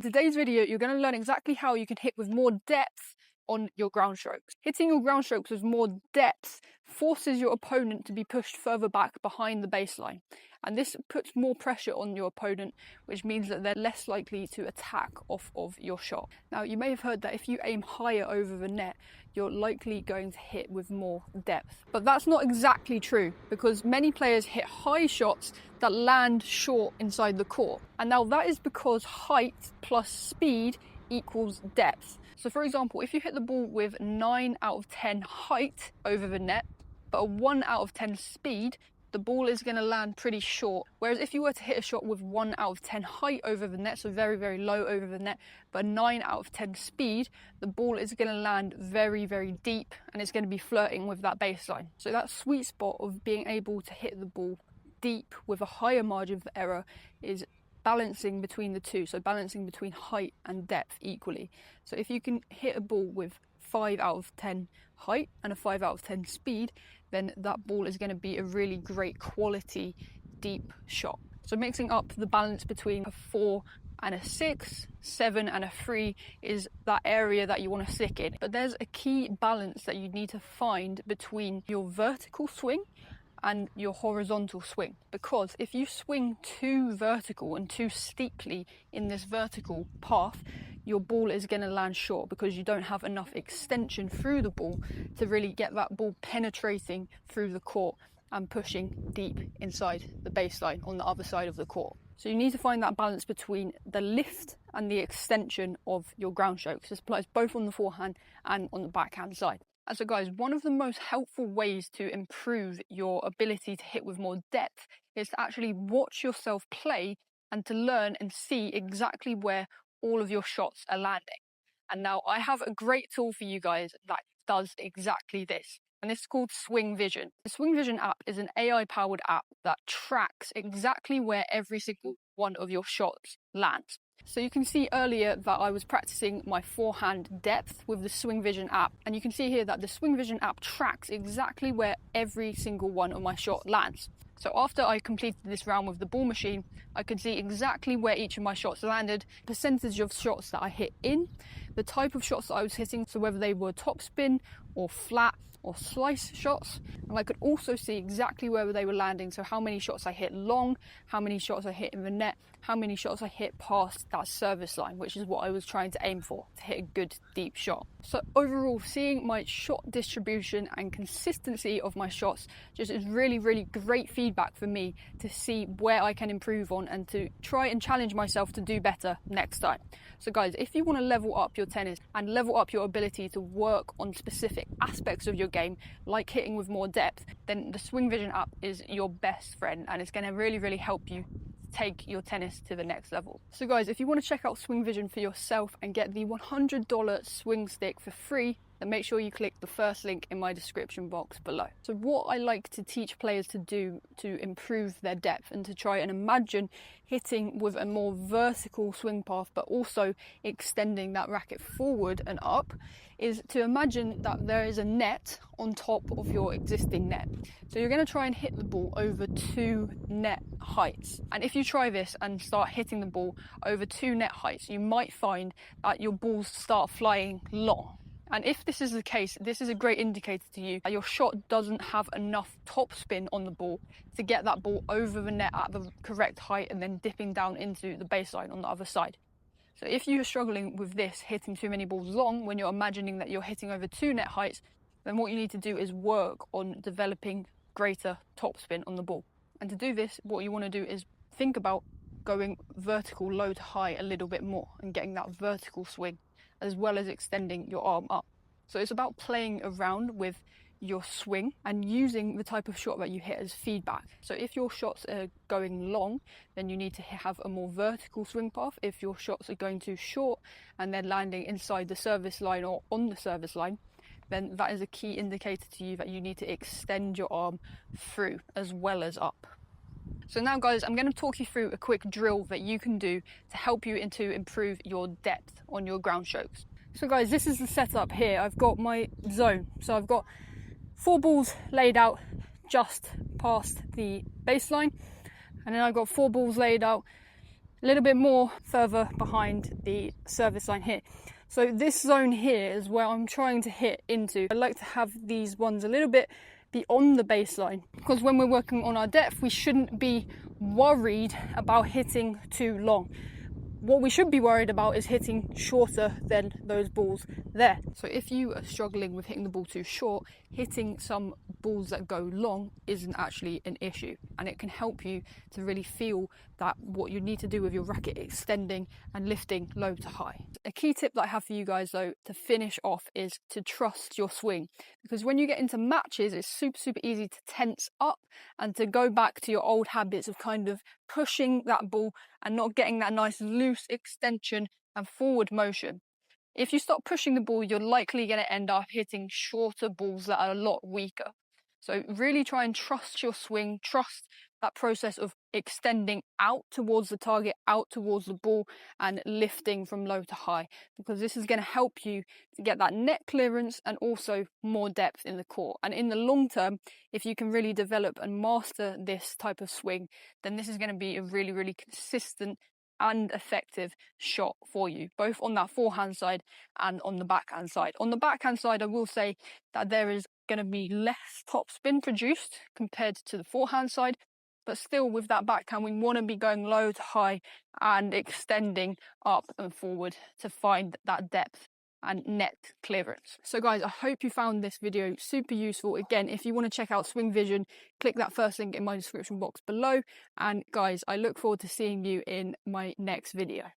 In today's video, you're going to learn exactly how you can hit with more depth on your ground strokes. Hitting your ground strokes with more depth forces your opponent to be pushed further back behind the baseline. And this puts more pressure on your opponent, which means that they're less likely to attack off of your shot. Now, you may have heard that if you aim higher over the net, you're likely going to hit with more depth. But that's not exactly true, because many players hit high shots that land short inside the court. And now that is because height plus speed equals depth. So for example, if you hit the ball with 9 out of 10 height over the net, but a 1 out of 10 speed, the ball is going to land pretty short. Whereas if you were to hit a shot with 1 out of 10 height over the net, so very, very low over the net, but 9 out of 10 speed, the ball is going to land very, very deep and it's going to be flirting with that baseline. So that sweet spot of being able to hit the ball deep with a higher margin of error is balancing between the two, so balancing between height and depth equally. So if you can hit a ball with 5 out of 10 height and a 5 out of 10 speed, then that ball is going to be a really great quality deep shot. So mixing up the balance between a 4 and a 6, 7 and a 3 is that area that you want to stick in. But there's a key balance that you need to find between your vertical swing and your horizontal swing, because if you swing too vertical and too steeply in this vertical path, your ball is going to land short because you don't have enough extension through the ball to really get that ball penetrating through the court and pushing deep inside the baseline on the other side of the court. So you need to find that balance between the lift and the extension of your ground strokes. This applies both on the forehand and on the backhand side. And so guys, one of the most helpful ways to improve your ability to hit with more depth is to actually watch yourself play and to learn and see exactly where all of your shots are landing. And now I have a great tool for you guys that does exactly this. And this is called SwingVision. The SwingVision app is an AI-powered app that tracks exactly where every single one of your shots lands. So you can see earlier that I was practicing my forehand depth with the SwingVision app. And you can see here that the SwingVision app tracks exactly where every single one of my shot lands. So after I completed this round with the ball machine, I could see exactly where each of my shots landed, percentage of shots that I hit in, the type of shots that I was hitting, so whether they were topspin or flat or slice shots. And I could also see exactly where they were landing, so how many shots I hit long, how many shots I hit in the net, how many shots I hit past that service line, which is what I was trying to aim for, to hit a good deep shot. So overall, seeing my shot distribution and consistency of my shots just is really, really great feedback for me to see where I can improve on and to try and challenge myself to do better next time. So guys, if you want to level up your tennis and level up your ability to work on specific aspects of your game, like hitting with more depth, then the SwingVision app is your best friend and it's going to really, really help you take your tennis to the next level. So guys, if you want to check out SwingVision for yourself and get the $100 swing stick for free, then make sure you click the first link in my description box below. So what I like to teach players to do to improve their depth and to try and imagine hitting with a more vertical swing path, but also extending that racket forward and up, is to imagine that there is a net on top of your existing net. So you're going to try and hit the ball over 2 net heights. And if you try this and start hitting the ball over 2 net heights, you might find that your balls start flying long. And if this is the case, this is a great indicator to you that your shot doesn't have enough topspin on the ball to get that ball over the net at the correct height and then dipping down into the baseline on the other side. So if you're struggling with this, hitting too many balls long when you're imagining that you're hitting over 2 net heights, then what you need to do is work on developing greater topspin on the ball. And to do this, what you want to do is think about going vertical low to high a little bit more and getting that vertical swing, as well as extending your arm up. So it's about playing around with your swing and using the type of shot that you hit as feedback. So if your shots are going long, then you need to have a more vertical swing path. If your shots are going too short and they're landing inside the service line or on the service line, then that is a key indicator to you that you need to extend your arm through as well as up. So now guys, I'm going to talk you through a quick drill that you can do to help you to improve your depth on your ground strokes. So guys, this is the setup here. I've got my zone. So I've got 4 balls laid out just past the baseline, and then I've got 4 balls laid out a little bit more further behind the service line here. So this zone here is where I'm trying to hit into. I like to have these ones a little bit beyond the baseline, because when we're working on our depth, we shouldn't be worried about hitting too long. What we should be worried about is hitting shorter than those balls there. So if you are struggling with hitting the ball too short, hitting some balls that go long isn't actually an issue, and it can help you to really feel that what you need to do with your racket extending and lifting low to high. A key tip that I have for you guys though to finish off is to trust your swing, because when you get into matches, it's super easy to tense up and to go back to your old habits of kind of pushing that ball and not getting that nice loose extension and forward motion. If you stop pushing the ball, you're likely going to end up hitting shorter balls that are a lot weaker. So really try and trust your swing, trust that process of extending out towards the target, out towards the ball, and lifting from low to high, because this is going to help you to get that net clearance and also more depth in the court. And in the long term, if you can really develop and master this type of swing, then this is going to be a really consistent and effective shot for you, both on that forehand side and on the backhand side. On the backhand side, I will say that there is going to be less top spin produced compared to the forehand side, but still with that backhand, we want to be going low to high and extending up and forward to find that depth and net clearance. So guys, I hope you found this video super useful. Again, if you want to check out SwingVision, click that first link in my description box below. And guys, I look forward to seeing you in my next video.